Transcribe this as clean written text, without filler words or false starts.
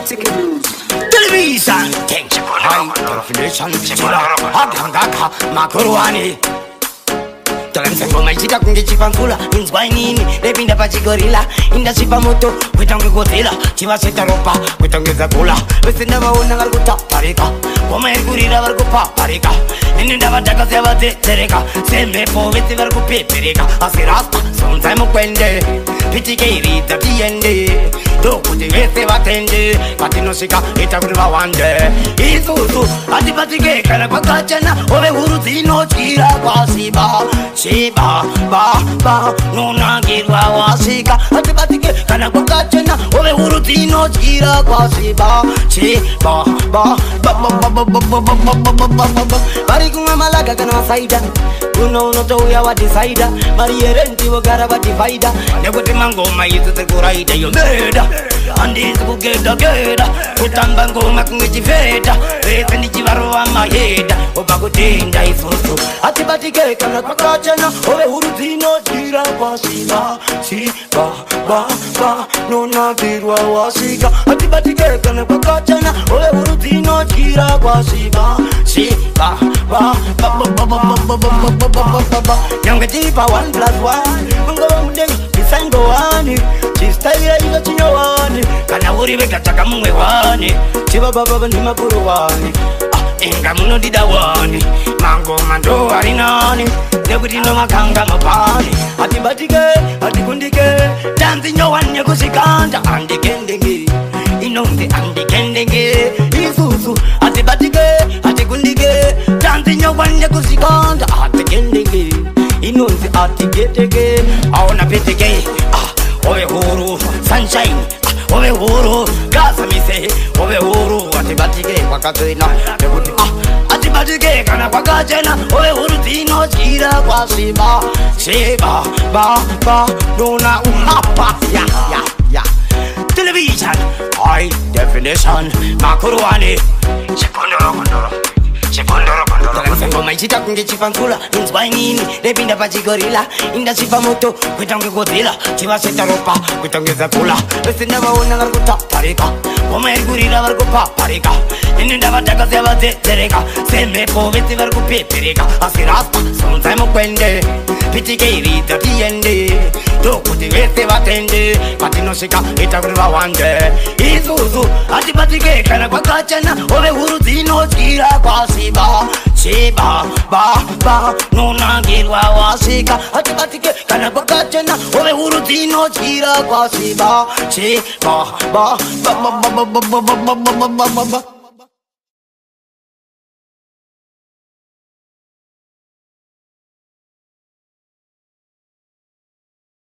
television high definition chila agangaka makorwani Ngoma ichita kunge chipankula inzwa inini lepinda pachigorila indasipa moto kwitange godzilla chivaseta ropa kwitangeza kula vese ndavaona vari kutaparika ngoma iri kurira vari kupaparika ini ndavadhakazya vadzetsereka semhepo vese vari kupepereka asi rasta sonzai mukwende pitikeirida tiende ndokuti vese vatende patinosvika ita kuti vawande isusu hatipatike kana kwakachena ove huru dzinotyira kwasiba Shiba, ba, nunangirwa wasika Hatibatike kana kwakachena Ove urutino chira kwa shiba Shiba, ba Bari kunga malaga kana wasaida Uno touya wadisaida Mari erenti wogara wadifaida Nekuti mangoma yitu tekuraida Yomeda Andi tukugeda geda Kutamba ngoma kungechifeda Vese ndichivaruwa maheda Oba kutinda isusu Hatibatike kana kwakachena Ove urutino chira kwa shiba Shiba, ba Nunangirwa wasika Hatibatike kana kwakachena Ove urutino chira kwa shiba Shiba, ba Younger deeper 1+1 Mungo mdenga bisango wani Chistaira iga chinyo wani Kana uri weka chaka mungwe wani Chiba baba ni makuru wani Inga muno dida wani Mango mando harinani Nekuti no makanga mapani Hatibatike, hatikundike Danzi nyo wanye kusikanda Andikendenge Inonde andikendenge Isusu Hatibatike, hatikundike Danzi nyo wanye kusikanda Andikendenge Inonde atiketeke Aona peteke Ove huru Sunshine Ove huru Kasamise Ove huru Hatibatike wakatena Nekuti Hatibatike kana kwakachena Ove huru tino chira kwa shiba Shiba Ba Nuna uhapa Ya Television High definition Makuruwani Chikondoro Ngoma ichita kunge chipankula inzwa inini lepinda pachigorila indasipa moto kwitange godzilla chivaseta ropa kwitangeza kula vese ndavaona vari kutaparika ngoma iri kurira vari kupaparika ini ndavadhakazya vadzetsereka semhepo vese vari kupepereka asi rasta sonzai mukwende pitikeirida tiende ndokuti vese vatende patinosvika ita kuti vawande isusu hatibatike kana kwakachena ove huru dzinotyira kwasiba Shiba, ba Nunangirwa wasika Hatibatike kana kwakachena Ove huru dzinotyira kwasiba Shiba, ba